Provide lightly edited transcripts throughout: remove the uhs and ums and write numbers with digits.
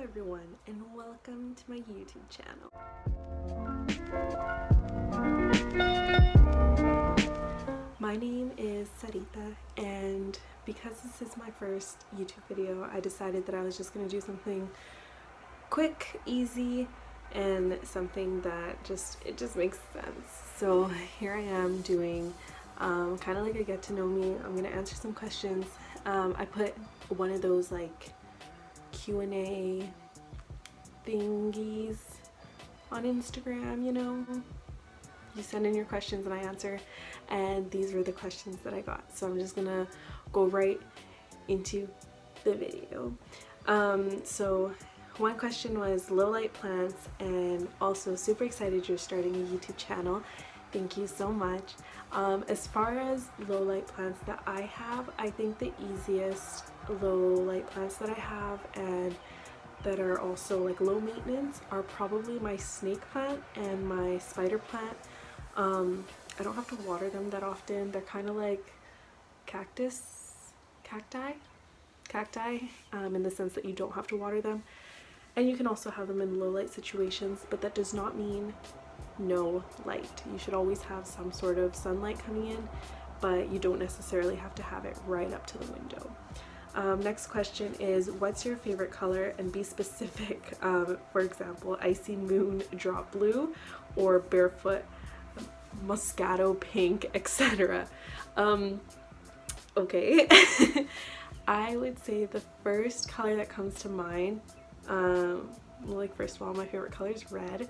everyone, and welcome to my YouTube channel. My name is Sarita, and because this is my first YouTube video, I decided that I was just going to do something quick, easy, and something that just makes sense. So here I am doing kind of like a get to know me. I'm going to answer some questions. I put one of those like Q&A thingies on Instagram, you know, you send in your questions and I answer, and these were the questions that I got, so I'm just gonna go right into the video. So one question was low light plants, and also super excited you're starting a YouTube channel. Thank you so much. As far as low light plants that I have, I think the easiest low light plants that I have and that are also like low maintenance are probably my snake plant and my spider plant. I don't have to water them that often. They're kind of like cacti, in the sense that you don't have to water them, and you can also have them in low light situations, but that does not mean no light. You should always have some sort of sunlight coming in, but you don't necessarily have to have it right up to the window. Next question is, what's your favorite color, and be specific. For example, icy moon drop blue or barefoot moscato pink, etc. Okay. I would say the first color that comes to mind, like first of all, my favorite color is red,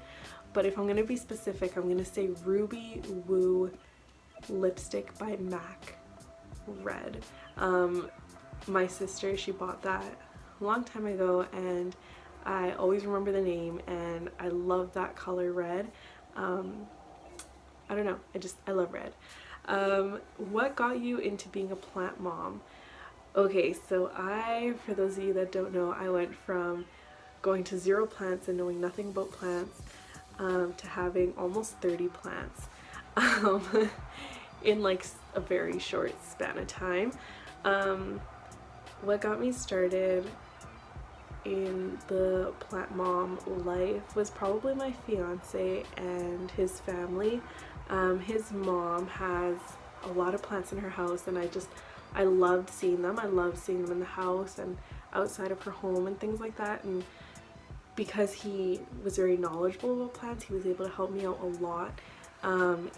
but if I'm gonna be specific, I'm gonna say Ruby Woo lipstick by MAC red. My sister, she bought that a long time ago, and I always remember the name, and I love that color red. I don't know, I love red. What got you into being a plant mom? Okay, so for those of you that don't know, I went from going to 0 plants and knowing nothing about plants to having almost 30 plants in like a very short span of time. What got me started in the plant mom life was probably my fiance and his family. His mom has a lot of plants in her house, and I loved seeing them. I loved seeing them in the house and outside of her home and things like that. And because he was very knowledgeable about plants, he was able to help me out a lot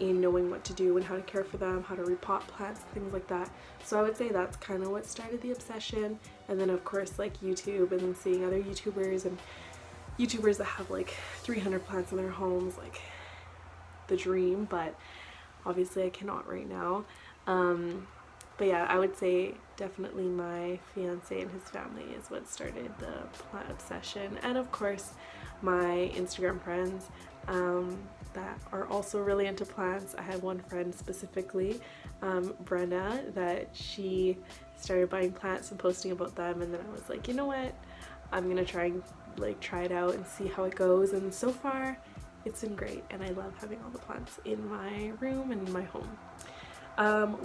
in knowing what to do and how to care for them, how to repot plants, things like that. So I would say that's kind of what started the obsession. And then of course like YouTube, and then seeing other YouTubers and YouTubers that have like 300 plants in their homes, like the dream, but obviously I cannot right now. But yeah, I would say definitely my fiance and his family is what started the plant obsession, and of course my Instagram friends that are also really into plants. I had one friend specifically, Brenna, that she started buying plants and posting about them, and then I was like, you know what, I'm gonna try it out and see how it goes, and so far it's been great, and I love having all the plants in my room and in my home.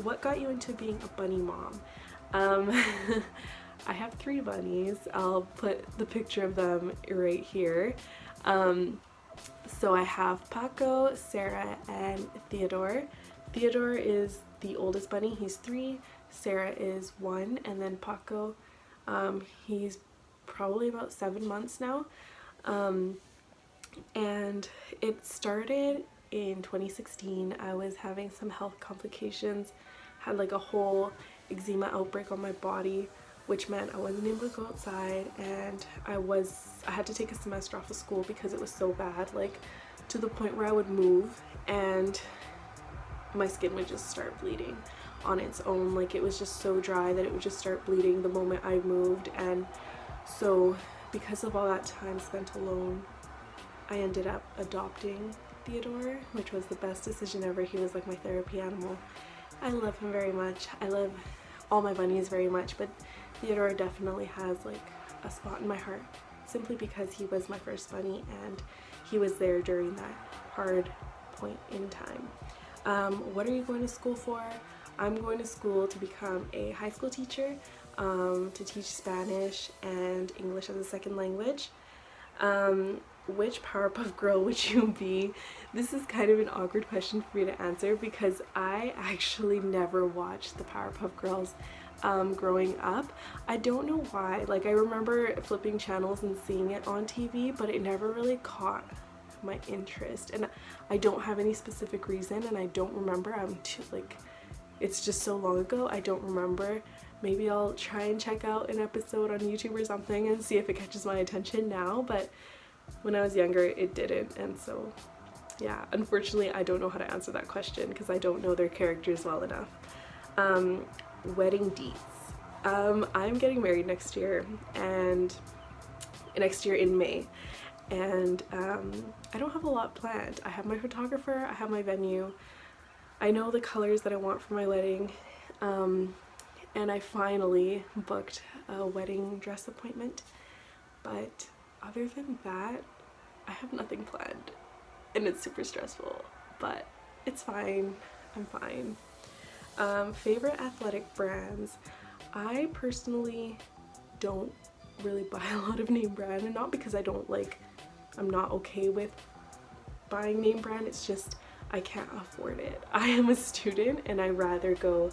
What got you into being a bunny mom? I have 3 bunnies. I'll put the picture of them right here. So I have Paco, Sarah, and Theodore. Theodore is the oldest bunny. He's 3. Sarah is 1, and then Paco, he's probably about 7 months now. And it started in 2016. I was having some health complications, had like a whole eczema outbreak on my body, which meant I wasn't able to go outside, and I had to take a semester off of school because it was so bad, like to the point where I would move and my skin would just start bleeding on its own. Like it was just so dry that it would just start bleeding the moment I moved. And so because of all that time spent alone, I ended up adopting Theodore, which was the best decision ever. He was like my therapy animal. I love him very much. I love all my bunnies very much, but Theodore definitely has like a spot in my heart, simply because he was my first bunny and he was there during that hard point in time. What are you going to school for? I'm going to school to become a high school teacher. to teach Spanish and English as a second language. Which Powerpuff Girl would you be? This is kind of an awkward question for me to answer because I actually never watched the Powerpuff Girls growing up. I don't know why. Like, I remember flipping channels and seeing it on TV, but it never really caught my interest, and I don't have any specific reason, and I don't remember. I'm too, like, it's just so long ago, I don't remember. Maybe I'll try and check out an episode on YouTube or something and see if it catches my attention now, but when I was younger it didn't, and so yeah, unfortunately I don't know how to answer that question because I don't know their characters well enough. Wedding deets. I'm getting married next year, and next year in May, and I don't have a lot planned. I have my photographer, I have my venue, I know the colors that I want for my wedding, and I finally booked a wedding dress appointment, but other than that I have nothing planned, and it's super stressful, but it's fine. I'm fine. Favorite athletic brands. I personally don't really buy a lot of name brand, and not because I don't like, I'm not okay with buying name brand, it's just I can't afford it. I am a student and I rather go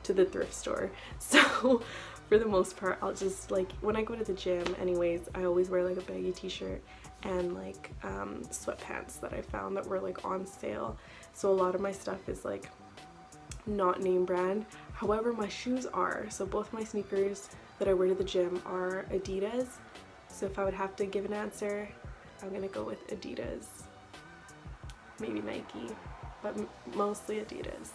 to the thrift store, so for the most part I'll just, like, when I go to the gym anyways, I always wear like a baggy t-shirt and like sweatpants that I found that were like on sale, so a lot of my stuff is like not name brand. However, my shoes are, so both my sneakers that I wear to the gym are Adidas, so if I would have to give an answer, I'm gonna go with Adidas, maybe Nike, but mostly Adidas.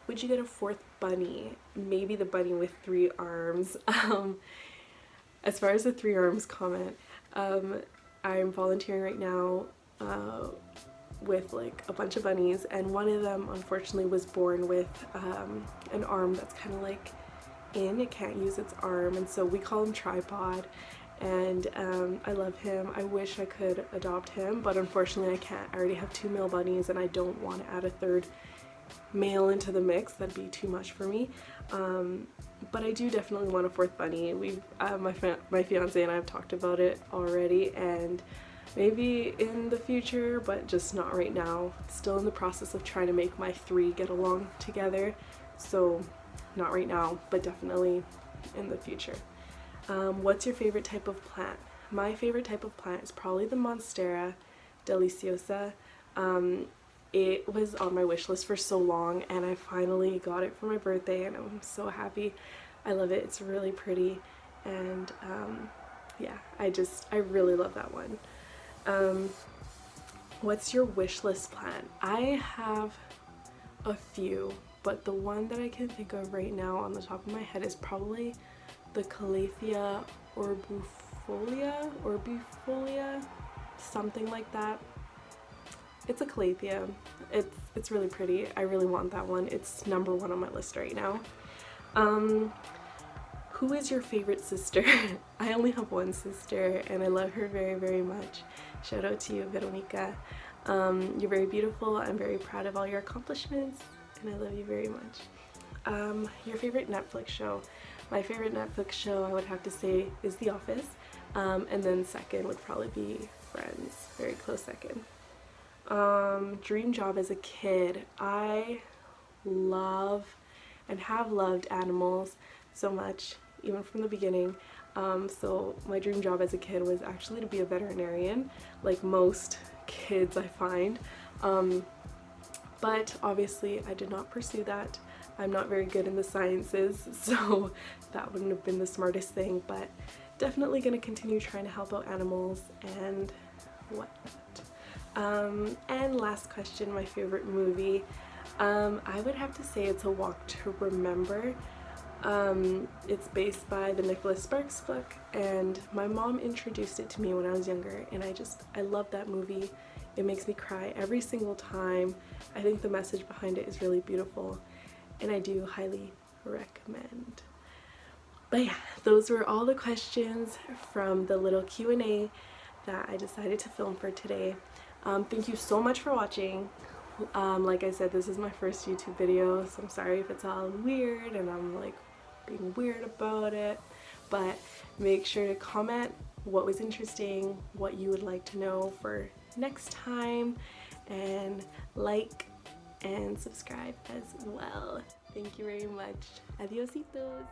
Would you get a fourth bunny? Maybe the bunny with 3 arms. As far as the 3 arms comment, I'm volunteering right now with like a bunch of bunnies, and one of them unfortunately was born with an arm that's kind of like it can't use its arm, and so we call him Tripod, and I love him. I wish I could adopt him, but unfortunately I can't. I already have 2 male bunnies and I don't want to add a third male into the mix. That'd be too much for me, but I do definitely want a 4th bunny. We've my fiance and I have talked about it already, and maybe in the future, but just not right now. Still in the process of trying to make my 3 get along together, so not right now, but definitely in the future. What's your favorite type of plant? My favorite type of plant is probably the Monstera deliciosa. It was on my wish list for so long, and I finally got it for my birthday, and I'm so happy. I love it. It's really pretty, and yeah, I really love that one. What's your wish list plant? I have a few, but the one that I can think of right now on the top of my head is probably the Calathea orbifolia, something like that. It's a Calathea. It's really pretty. I really want that one. It's #1 on my list right now. Who is your favorite sister? I only have one sister, and I love her very, very much. Shout out to you, Veronica. You're very beautiful. I'm very proud of all your accomplishments, and I love you very much. Your favorite Netflix show? My favorite Netflix show, I would have to say, is The Office, and then second would probably be Friends. Very close second. Dream job as a kid. I love and have loved animals so much, even from the beginning. So my dream job as a kid was actually to be a veterinarian, like most kids I find. But obviously I did not pursue that. I'm not very good in the sciences, so that wouldn't have been the smartest thing, but definitely going to continue trying to help out animals and whatnot. And last question, my favorite movie. I would have to say it's A Walk to Remember. It's based by the Nicholas Sparks book, and my mom introduced it to me when I was younger, and I love that movie. It makes me cry every single time. I think the message behind it is really beautiful, and I do highly recommend. But yeah, those were all the questions from the little Q&A that I decided to film for today. Thank you so much for watching. Like I said, this is my first YouTube video, so I'm sorry if it's all weird and I'm like being weird about it, but make sure to comment what was interesting, what you would like to know for next time, and like and subscribe as well. Thank you very much. Adiositos.